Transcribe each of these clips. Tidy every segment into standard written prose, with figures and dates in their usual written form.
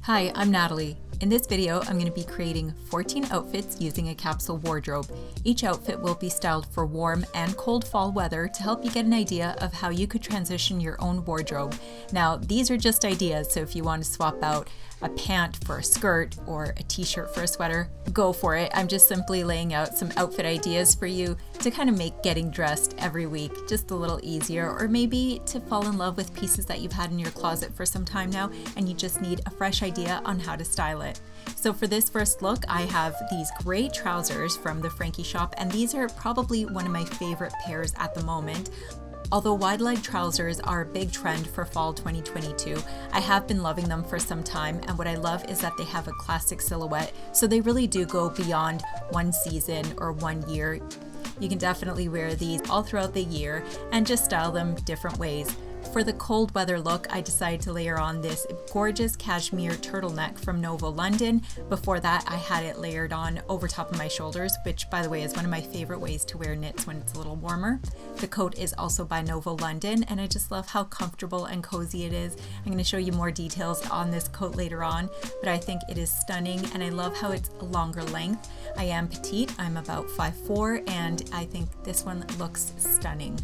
Hi, I'm Natalie. In this video, I'm going to be creating 14 outfits using a capsule wardrobe. Each outfit will be styled for warm and cold fall weather to help you get an idea of how you could transition your own wardrobe. Now, these are just ideas, so if you want to swap out a pant for a skirt or a t-shirt for a sweater, go for it. I'm just simply laying out some outfit ideas for you to kind of make getting dressed every week just a little easier, or maybe to fall in love with pieces that you've had in your closet for some time now and you just need a fresh idea on how to style it. So for this first look, I have these gray trousers from the Frankie shop, and these are probably one of my favorite pairs at the moment. Although wide leg trousers are a big trend for fall 2022, I have been loving them for some time, and what I love is that they have a classic silhouette, so they really do go beyond one season or 1 year. You can definitely wear these all throughout the year and just style them different ways. For the cold weather look, I decided to layer on this gorgeous cashmere turtleneck from Nova London. Before that, I had it layered on over top of my shoulders, which by the way is one of my favorite ways to wear knits when it's a little warmer. The coat is also by Nova London, and I just love how comfortable and cozy it is. I'm going to show you more details on this coat later on, but I think it is stunning, and I love how it's a longer length. I am petite, I'm about 5'4", and I think this one looks stunning.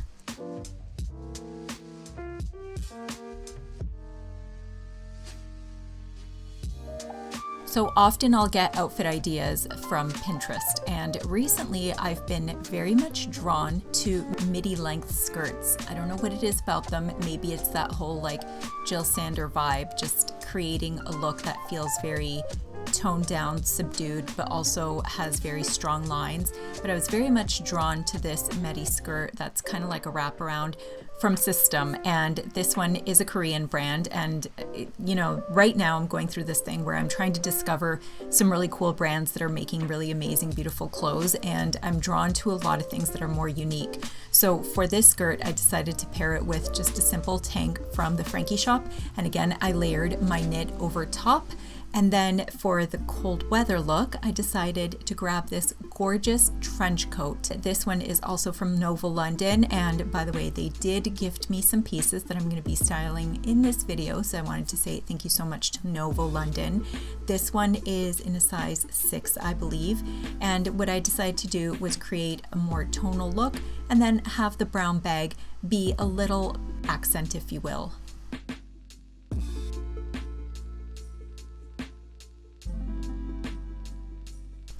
So often I'll get outfit ideas from Pinterest, and recently I've been very much drawn to midi length skirts. I don't know what it is about them. Maybe it's that whole like Jill Sander vibe, just creating a look that feels very toned down, subdued, but also has very strong lines. But I was very much drawn to this Midi Skirt that's kind of like a wraparound from System, and this one is a Korean brand. And you know, right now I'm going through this thing where I'm trying to discover some really cool brands that are making really amazing, beautiful clothes, and I'm drawn to a lot of things that are more unique. So for this skirt, I decided to pair it with just a simple tank from the Frankie shop, and again, I layered my knit over top. And then for the cold weather look, I decided to grab this gorgeous trench coat. This one is also from Nova London, and by the way, they did gift me some pieces that I'm going to be styling in this video, so I wanted to say thank you so much to Nova London. This one is in a size 6, I believe, and what I decided to do was create a more tonal look and then have the brown bag be a little accent, if you will.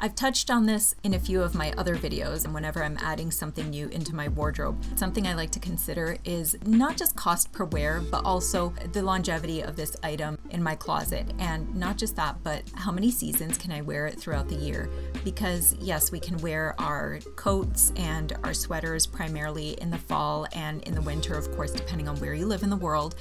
I've touched on this in a few of my other videos, and whenever I'm adding something new into my wardrobe, something I like to consider is not just cost per wear, but also the longevity of this item in my closet. And not just that, but how many seasons can I wear it throughout the year? Because yes, we can wear our coats and our sweaters primarily in the fall and in the winter, of course, depending on where you live in the world.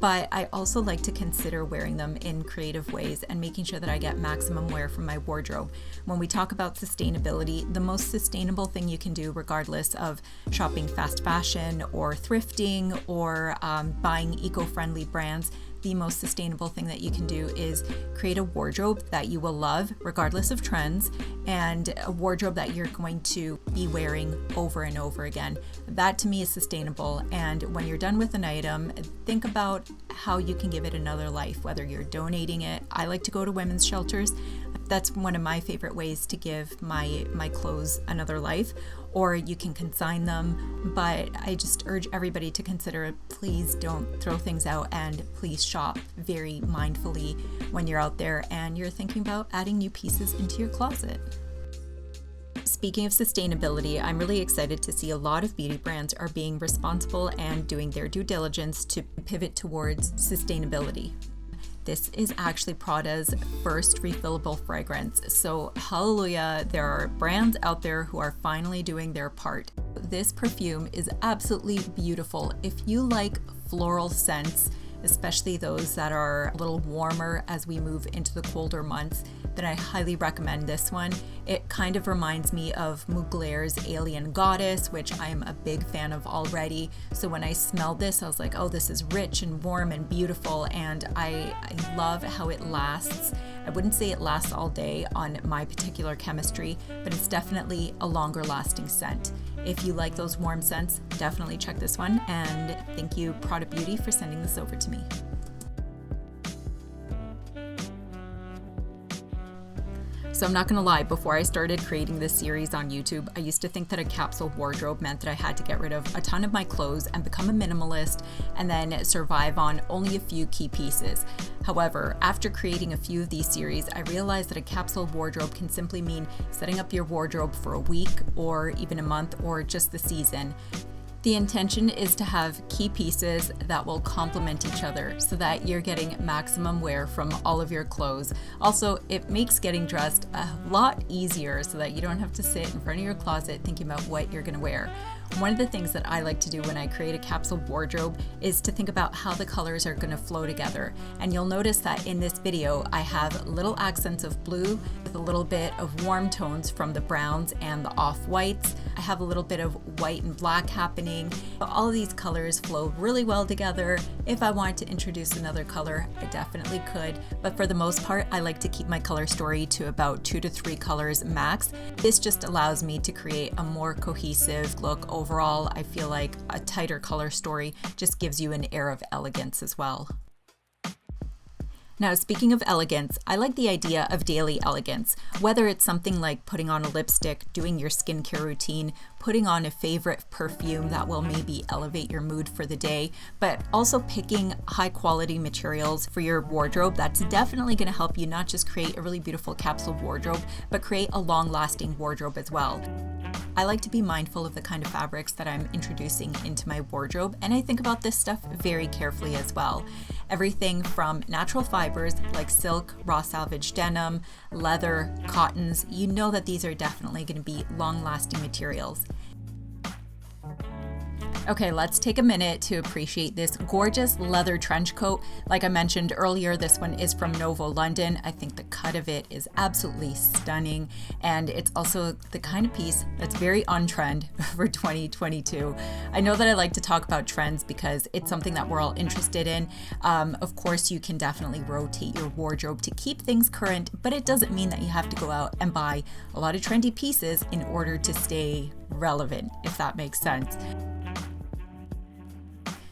But I also like to consider wearing them in creative ways and making sure that I get maximum wear from my wardrobe. When we talk about sustainability, the most sustainable thing you can do, regardless of shopping fast fashion or thrifting or buying eco-friendly brands, the most sustainable thing that you can do is create a wardrobe that you will love regardless of trends, and a wardrobe that you're going to be wearing over and over again. That to me is sustainable. And when you're done with an item, think about how you can give it another life, whether you're donating it. I like to go to women's shelters. That's one of my favorite ways to give my clothes another life, or you can consign them. But I just urge everybody to consider, please don't throw things out, and please shop very mindfully when you're out there and you're thinking about adding new pieces into your closet. Speaking of sustainability, I'm really excited to see a lot of beauty brands are being responsible and doing their due diligence to pivot towards sustainability. This is actually Prada's first refillable fragrance. So hallelujah, there are brands out there who are finally doing their part. This perfume is absolutely beautiful. If you like floral scents, especially those that are a little warmer as we move into the colder months, then I highly recommend this one. It kind of reminds me of Mugler's Alien Goddess, which I am a big fan of already. So when I smelled this, I was like, oh, this is rich and warm and beautiful, and I love how it lasts. I wouldn't say it lasts all day on my particular chemistry, but it's definitely a longer lasting scent. If you like those warm scents, definitely check this one, and thank you Prada Beauty for sending this over to me. So I'm not gonna lie, before I started creating this series on YouTube, I used to think that a capsule wardrobe meant that I had to get rid of a ton of my clothes and become a minimalist and then survive on only a few key pieces. However, after creating a few of these series, I realized that a capsule wardrobe can simply mean setting up your wardrobe for a week or even a month or just the season. The intention is to have key pieces that will complement each other so that you're getting maximum wear from all of your clothes. Also, it makes getting dressed a lot easier so that you don't have to sit in front of your closet thinking about what you're gonna wear. One of the things that I like to do when I create a capsule wardrobe is to think about how the colors are gonna flow together. And you'll notice that in this video, I have little accents of blue with a little bit of warm tones from the browns and the off-whites. I have a little bit of white and black happening. All of these colors flow really well together. If I wanted to introduce another color, I definitely could. But for the most part, I like to keep my color story to about 2 to 3 colors max. This just allows me to create a more cohesive look overall. I feel like a tighter color story just gives you an air of elegance as well. Now, speaking of elegance, I like the idea of daily elegance, whether it's something like putting on a lipstick, doing your skincare routine, putting on a favorite perfume that will maybe elevate your mood for the day, but also picking high quality materials for your wardrobe. That's definitely going to help you not just create a really beautiful capsule wardrobe, but create a long lasting wardrobe as well. I like to be mindful of the kind of fabrics that I'm introducing into my wardrobe, and I think about this stuff very carefully as well. Everything from natural fibers like silk, raw salvage denim, leather, cottons, you know that these are definitely going to be long-lasting materials. Okay, let's take a minute to appreciate this gorgeous leather trench coat. Like I mentioned earlier, this one is from Novo London. I think the cut of it is absolutely stunning, and it's also the kind of piece that's very on trend for 2022. I know that I like to talk about trends because it's something that we're all interested in. Of course, you can definitely rotate your wardrobe to keep things current, but it doesn't mean that you have to go out and buy a lot of trendy pieces in order to stay relevant, if that makes sense.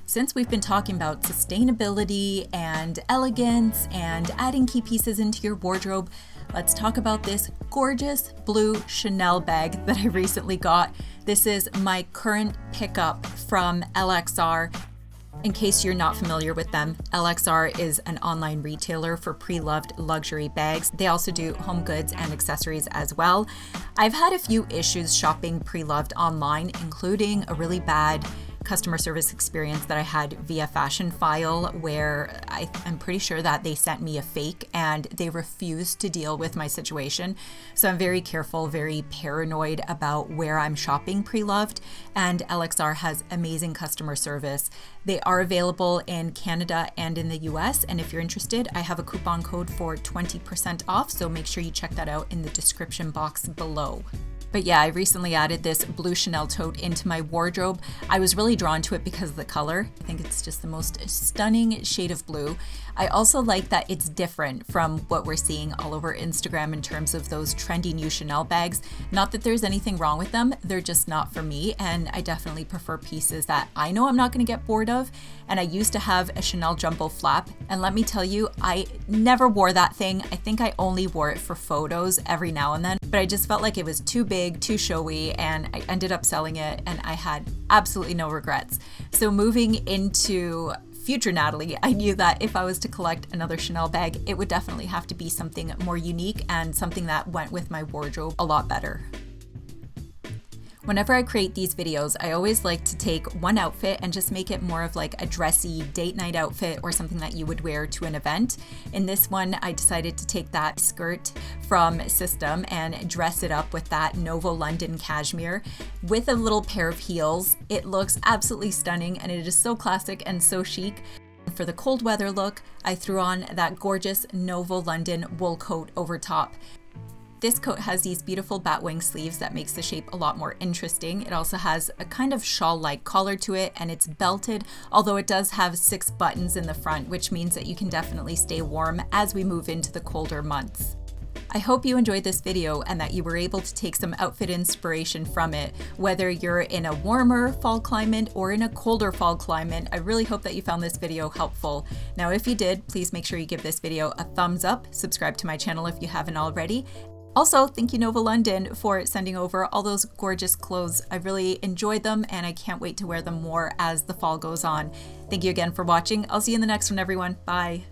Since we've been talking about sustainability and elegance and adding key pieces into your wardrobe, let's talk about this gorgeous blue Chanel bag that I recently got. This is my current pickup from LXR. In case you're not familiar with them, LXR is an online retailer for pre-loved luxury bags. They also do home goods and accessories as well. I've had a few issues shopping pre-loved online, including a really bad customer service experience that I had via Fashion File, where I'm pretty sure that they sent me a fake and they refused to deal with my situation. So I'm very careful, very paranoid about where I'm shopping pre-loved, and LXR has amazing customer service. They are available in Canada and in the US, and if you're interested, I have a coupon code for 20% off, so make sure you check that out in the description box below. But yeah, I recently added this blue Chanel tote into my wardrobe. I was really drawn to it because of the color. I think it's just the most stunning shade of blue. I also like that it's different from what we're seeing all over Instagram in terms of those trendy new Chanel bags. Not that there's anything wrong with them, they're just not for me, and I definitely prefer pieces that I know I'm not gonna get bored of. And I used to have a Chanel jumbo flap, and let me tell you, I never wore that thing. I think I only wore it for photos every now and then, but I just felt like it was too big, too showy, and I ended up selling it, and I had absolutely no regrets. So moving into future Natalie, I knew that if I was to collect another Chanel bag, it would definitely have to be something more unique and something that went with my wardrobe a lot better. Whenever I create these videos, I always like to take one outfit and just make it more of like a dressy date night outfit or something that you would wear to an event. In this one, I decided to take that skirt from System and dress it up with that Novo London cashmere with a little pair of heels. It looks absolutely stunning, and it is so classic and so chic. For the cold weather look, I threw on that gorgeous Novo London wool coat over top. This coat has these beautiful batwing sleeves that makes the shape a lot more interesting. It also has a kind of shawl-like collar to it, and it's belted, although it does have 6 buttons in the front, which means that you can definitely stay warm as we move into the colder months. I hope you enjoyed this video and that you were able to take some outfit inspiration from it. Whether you're in a warmer fall climate or in a colder fall climate, I really hope that you found this video helpful. Now, if you did, please make sure you give this video a thumbs up, subscribe to my channel if you haven't already, Also, thank you Nova London for sending over all those gorgeous clothes. I really enjoyed them and I can't wait to wear them more as the fall goes on. Thank you again for watching. I'll see you in the next one, everyone. Bye.